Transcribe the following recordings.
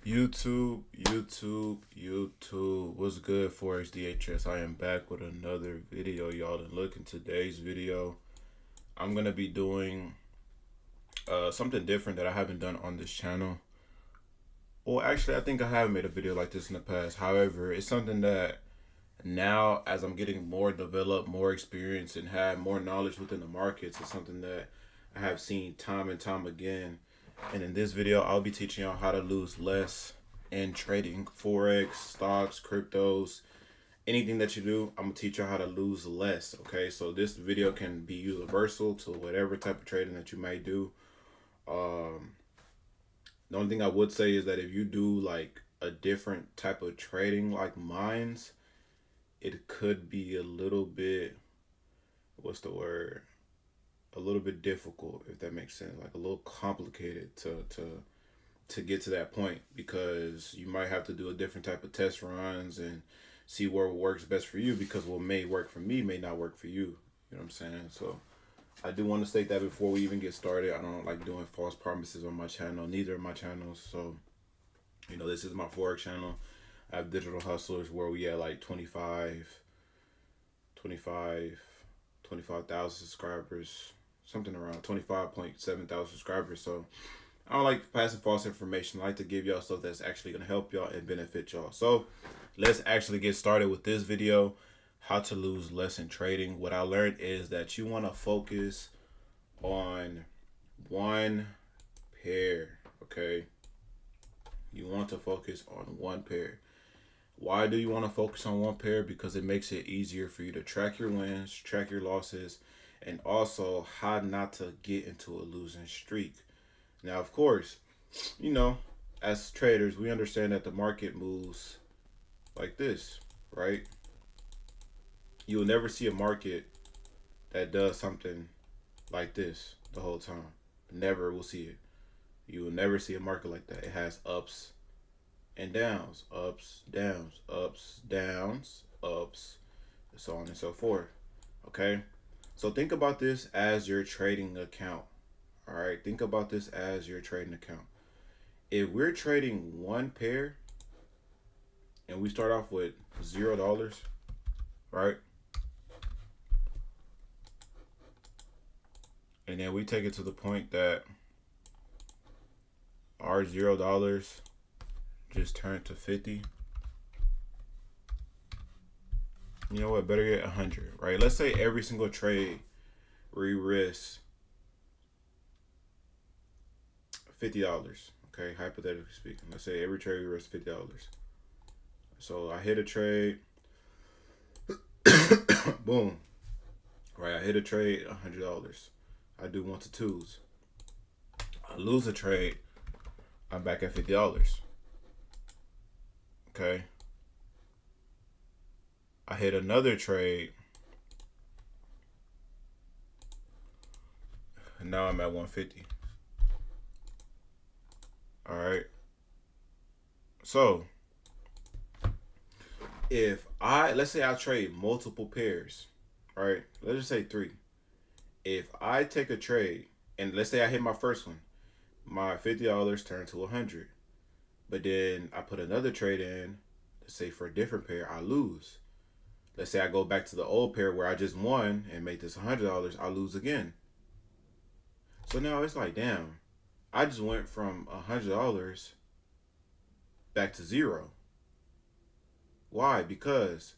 YouTube, what's good, Forex DHS? I am back with another video, y'all. And look, in today's video, I'm gonna be doing something different that I haven't done on this channel. Well, actually, I think I have made a video like this in the past. However, it's something that now, as I'm getting more developed, more experience, and have more knowledge within the markets, it's something that I have seen time and time again. And in this video, I'll be teaching y'all how to lose less in trading, Forex, stocks, cryptos, anything that you do. I'm gonna teach you how to lose less. Okay, so this video can be universal to whatever type of trading that you may do. Um, the only thing I would say is that if you do like a different type of trading like mine's, it could be a little bit, what's the word? A little bit difficult, if that makes sense. Like a little complicated to get to that point, because you might have to do a different type of test runs and see where works best for you, because what may work for me may not work for you. You know what I'm saying? So I do want to state that before we even get started. I don't like doing false promises on my channel, neither of my channels. So, this is my Forex channel. I have Digital Hustlers where we at like 25,000 subscribers, something around 25.7 thousand subscribers. So I don't like passing false information. I like to give y'all stuff that's actually going to help y'all and benefit y'all. So let's actually get started with this video. How to lose less in trading. What I learned is that you want to focus on one pair. Okay, you want to focus on one pair. Why do you want to focus on one pair? Because it makes it easier for you to track your wins, track your losses, and also how not to get into a losing streak. Now, of course, as traders, we understand that the market moves like this, right? You will never see a market that does something like this the whole time. Never will see it. You will never see a market like that. It has ups and downs, ups, downs, ups, downs, ups, and so on and so forth. Okay? So think about this as your trading account. All right? Think about this as your trading account. If we're trading one pair and we start off with $0, right? And then we take it to the point that our $0 just turned to 50. You know what? Better get 100, right? Let's say every single trade we risk $50. Okay, hypothetically speaking. Let's say every trade we risk $50. So I hit a trade, boom. Right, I hit a trade, $100. I do one to twos. I lose a trade, I'm back at $50. Okay. I hit another trade, and now I'm at 150. All right. So let's say I trade multiple pairs, right? Let's just say three. If I take a trade, and let's say I hit my first one, my $50 turned to 100. But then I put another trade in, let's say for a different pair, I lose. Let's say I go back to the old pair where I just won and make this $100, I lose again. So now it's like, damn, I just went from $100 back to zero. Why? Because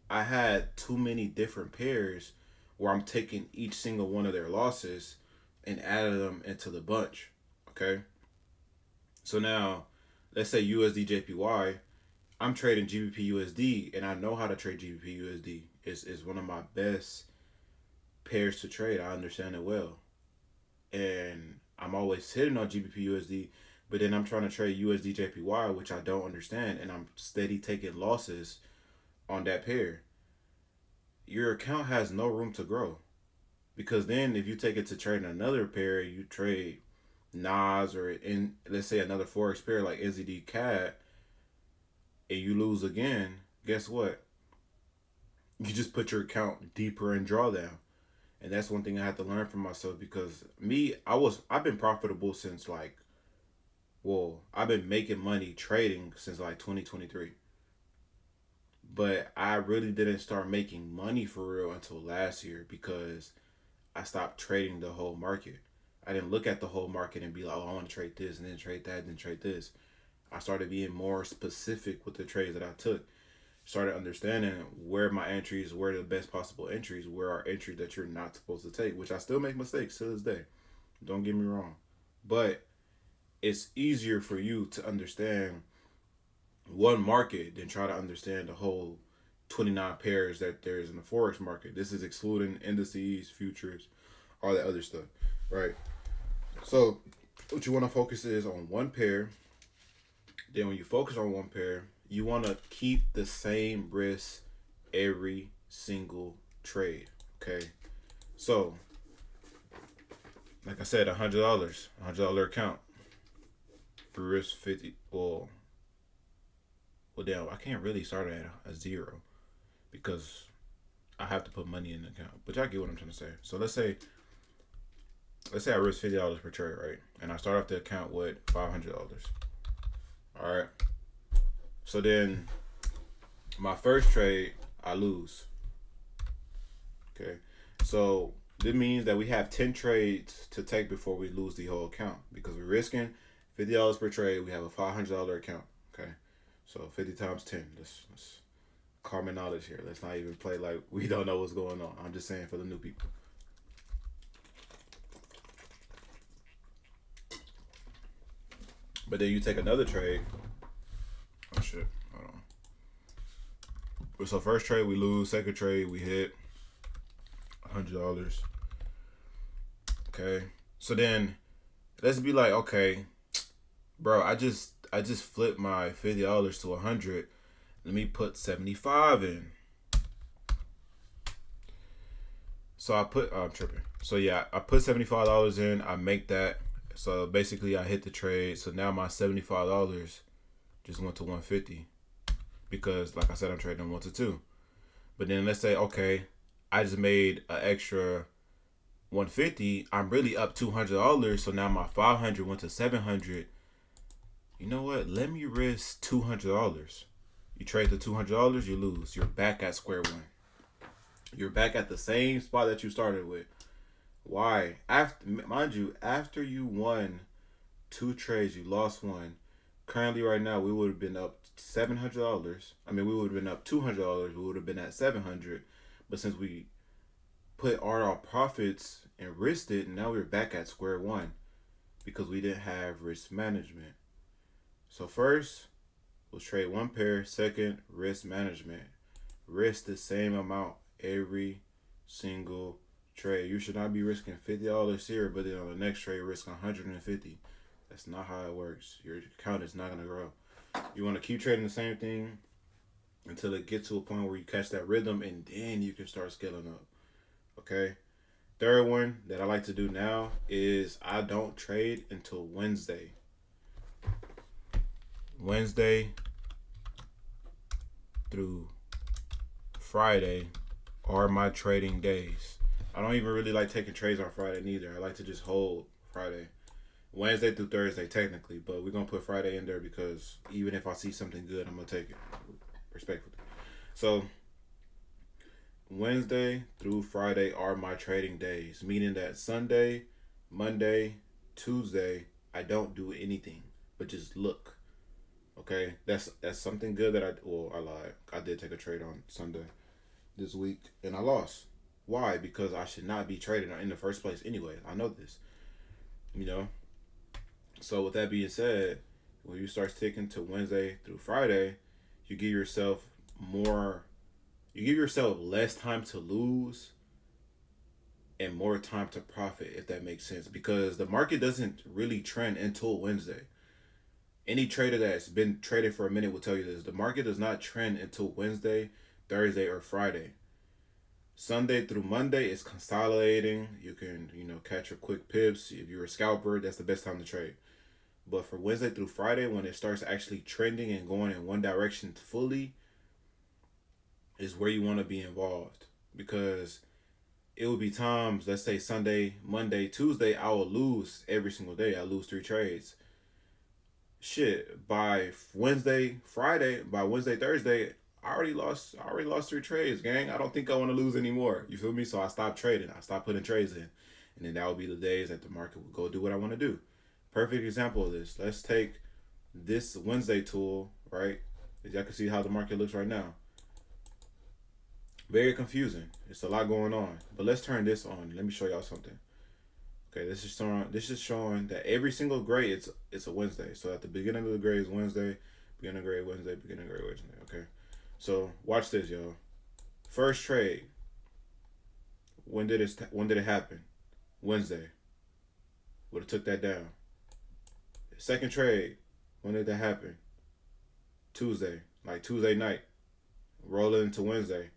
I had too many different pairs where I'm taking each single one of their losses and adding them into the bunch. Okay? So now, let's say USD JPY, I'm trading GBP USD, and I know how to trade GBP USD. It's one of my best pairs to trade. I understand it well. And I'm always hitting on GBP USD, but then I'm trying to trade USD JPY, which I don't understand, and I'm steady taking losses on that pair. Your account has no room to grow. Because then if you take it to trading another pair, you trade NAS or in, let's say, another Forex pair like NZD CAD, and you lose again, guess what? You just put your account deeper in drawdown. And that's one thing I had to learn from myself, because I've been profitable since like Well, I've been making money trading since like 2023, but I really didn't start making money for real until last year because I stopped trading the whole market. I didn't look at the whole market and be like, oh, I want to trade this and then trade that and then trade this. I started being more specific with the trades that I took. Started understanding where my entries, where the best possible entries, where are entries that you're not supposed to take, which I still make mistakes to this day. Don't get me wrong. But it's easier for you to understand one market than try to understand the whole 29 pairs that there is in the Forex market. This is excluding indices, futures, all that other stuff, right? So, what you want to focus is on one pair. Then, when you focus on one pair, you want to keep the same risk every single trade. Okay, so like I said, $100 account, risk 50. Well, damn, I can't really start at a zero because I have to put money in the account. But y'all get what I'm trying to say. So let's say I risk $50 per trade, right? And I start off the account with $500. All right. So then my first trade, I lose. Okay. So this means that we have 10 trades to take before we lose the whole account because we're risking $50 per trade. We have a $500 account. Okay. So 50 times 10. Let's common knowledge here. Let's not even play like we don't know what's going on. I'm just saying for the new people. But then you take another trade. Oh shit. Hold on. So first trade we lose. Second trade we hit $100. Okay. So then let's be like, okay, bro, I just flipped my $50 to 100. Let me put 75 in. So I'm tripping. So yeah, I put $75 in. I make that. So basically, I hit the trade. So now my $75 just went to 150 because, like I said, I'm trading 1 to 2. But then let's say, okay, I just made an extra 150. I'm really up $200. So now my 500 went to 700. You know what? Let me risk $200. You trade the $200, you lose. You're back at square one. You're back at the same spot that you started with. Why? After, mind you, after you won 2 trades, you lost one. Currently, right now, we would have been up $700. I mean, we would have been up $200. We would have been at 700. But since we put all our profits and risked it, now we're back at square one because we didn't have risk management. So first, we'll trade one pair. Second, risk management. Risk the same amount every single trade. You should not be risking $50 here, but then on the next trade, risk 150. That's not how it works. Your account is not gonna grow. You want to keep trading the same thing until it gets to a point where you catch that rhythm, and then you can start scaling up. Okay. Third one that I like to do now is I don't trade until Wednesday. Wednesday through Friday are my trading days. I don't even really like taking trades on Friday neither. I like to just hold Friday. Wednesday through Thursday technically, but we're gonna put Friday in there because even if I see something good, I'm gonna take it respectfully. So Wednesday through Friday are my trading days, meaning that Sunday, Monday, Tuesday, I don't do anything but just look. Okay, that's something good that I lied. I did take a trade on Sunday this week and I lost. Why? Because I should not be trading in the first place anyway. I know this. You know. So with that being said, when you start sticking to Wednesday through Friday, you give yourself more. You give yourself less time to lose and more time to profit, if that makes sense. Because the market doesn't really trend until Wednesday. Any trader that's been trading for a minute will tell you this. The market does not trend until Wednesday, Thursday, or Friday. Sunday through Monday is consolidating. You can, catch your quick pips. If you're a scalper, that's the best time to trade. But for Wednesday through Friday, when it starts actually trending and going in one direction fully, is where you want to be involved. Because it will be times, let's say Sunday, Monday, Tuesday, I will lose every single day. I lose 3 trades. shit, by Wednesday, Friday, by Wednesday, Thursday, I already lost three trades, gang. I don't think I want to lose anymore. You feel me? So I stopped trading. I stopped putting trades in. And then that would be the days that the market would go do what I want to do. Perfect example of this. Let's take this Wednesday tool, right? As y'all can see how the market looks right now. Very confusing. It's a lot going on. But let's turn this on. Let me show y'all something. Okay, this is showing that every single grade it's a Wednesday. So at the beginning of the grade is Wednesday, beginning of grade Wednesday, beginning of grade Wednesday. Okay, so watch this, y'all. First trade. When did it happen? Wednesday. Would have took that down. Second trade. When did that happen? Tuesday. Like Tuesday night. Roll it into Wednesday.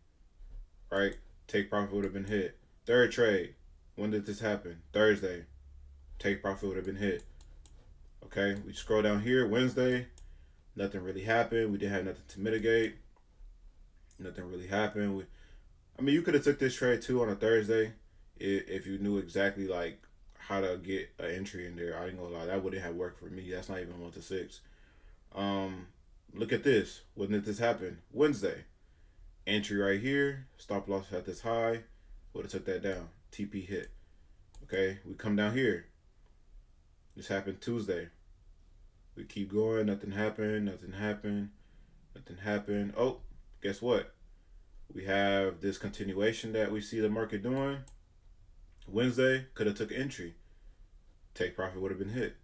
Right. Take profit would have been hit. Third trade. When did this happen? Thursday. Take profit would have been hit. Okay. We scroll down here. Wednesday. Nothing really happened. We didn't have nothing to mitigate. Nothing really happened. I mean, you could have took this trade too on a Thursday if you knew exactly like how to get an entry in there. I ain't gonna lie, that wouldn't have worked for me. That's not even 1 to 6. Um, Look at this. When did this happen? Wednesday. Entry right here. Stop loss at this high. Would have took that down. TP hit. Okay, we come down here. This happened Tuesday. We keep going. Nothing happened. Nothing happened. Nothing happened. Oh, guess what? We have this continuation that we see the market doing. Wednesday could have took entry. Take profit would have been hit.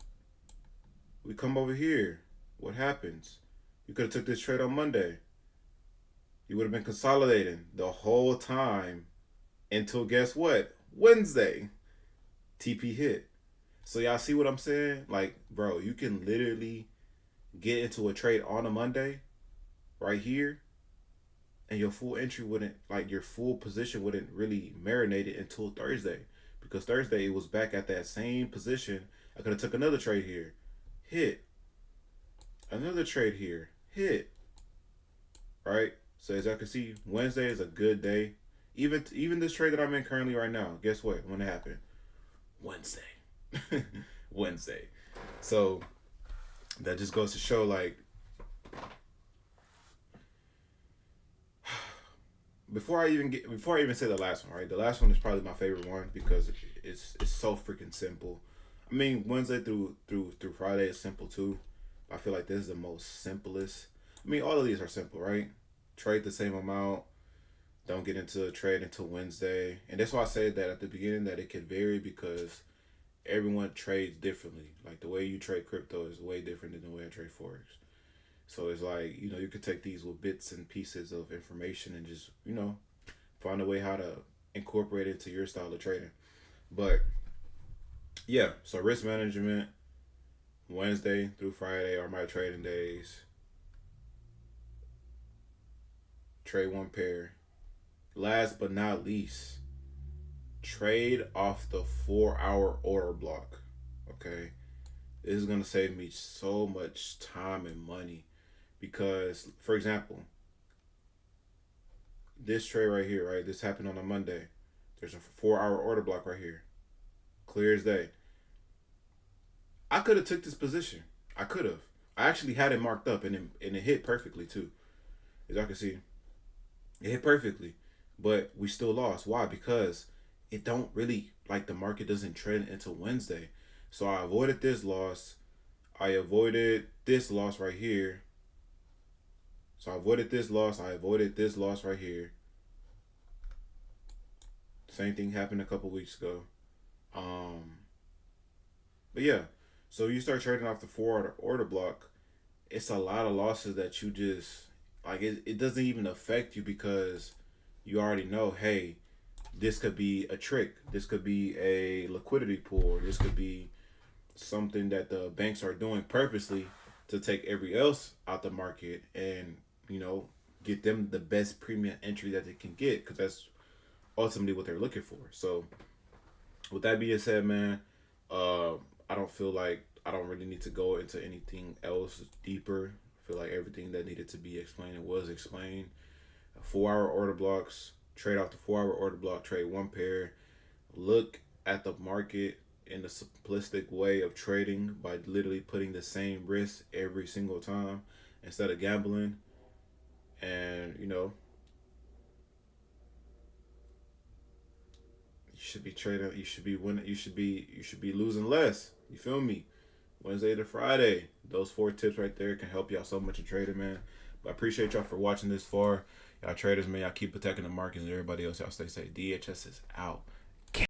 We come over here. What happens? You could have took this trade on Monday. You would have been consolidating the whole time until guess what? Wednesday. TP hit. So y'all see what I'm saying? Like, bro, you can literally get into a trade on a Monday right here and your full entry wouldn't like your full position wouldn't really marinate it until Thursday. Because Thursday it was back at that same position. I could have took another trade here. Hit. Another trade here. Hit. Right? So as y'all can see, Wednesday is a good day. Even this trade that I'm in currently right now, guess what? When it happened? Wednesday. Wednesday. So that just goes to show like before I even say the last one, right? The last one is probably my favorite one because it's so freaking simple. I mean, Wednesday through Friday is simple too. I feel like this is the most simplest. I mean, all of these are simple, right? Trade the same amount. Don't get into a trade until Wednesday, and that's why I said that at the beginning that it could vary because everyone trades differently. Like the way you trade crypto is way different than the way I trade forex. So it's like you could take these with bits and pieces of information and just find a way how to incorporate it into your style of trading. But yeah, so risk management, Wednesday through Friday are my trading days. Trade one pair. Last but not least, trade off the 4 hour order block. Okay, this is gonna save me so much time and money because, for example, this trade right here, right? This happened on a Monday. There's a 4 hour order block right here, clear as day. I could have took this position. I could have. I actually had it marked up and it hit perfectly too. As y'all can see, it hit perfectly, but we still lost. Why? Because it don't really like the market doesn't trend until Wednesday. So I avoided this loss. I avoided this loss right here. So I avoided this loss. I avoided this loss right here. Same thing happened a couple weeks ago. Um, but yeah, so you start trading off the 4 order block. It's a lot of losses that you just like. It doesn't even affect you because you already know. Hey, this could be a trick. This could be a liquidity pool. This could be something that the banks are doing purposely to take every else out the market and you know get them the best premium entry that they can get because that's ultimately what they're looking for. So with that being said, man, uh, I don't feel like I don't really need to go into anything else deeper. I feel like everything that needed to be explained was explained. 4 hour order blocks, trade off the 4 hour order block, trade one pair, look at the market in the simplistic way of trading by literally putting the same risk every single time instead of gambling. And you should be trading. You should be winning. You should be losing less. You feel me? Wednesday to Friday. Those 4 tips right there can help y'all so much in trading, man. But I appreciate y'all for watching this far. Y'all traders, man, y'all keep protecting the markets and everybody else. Y'all stay safe. DHS is out.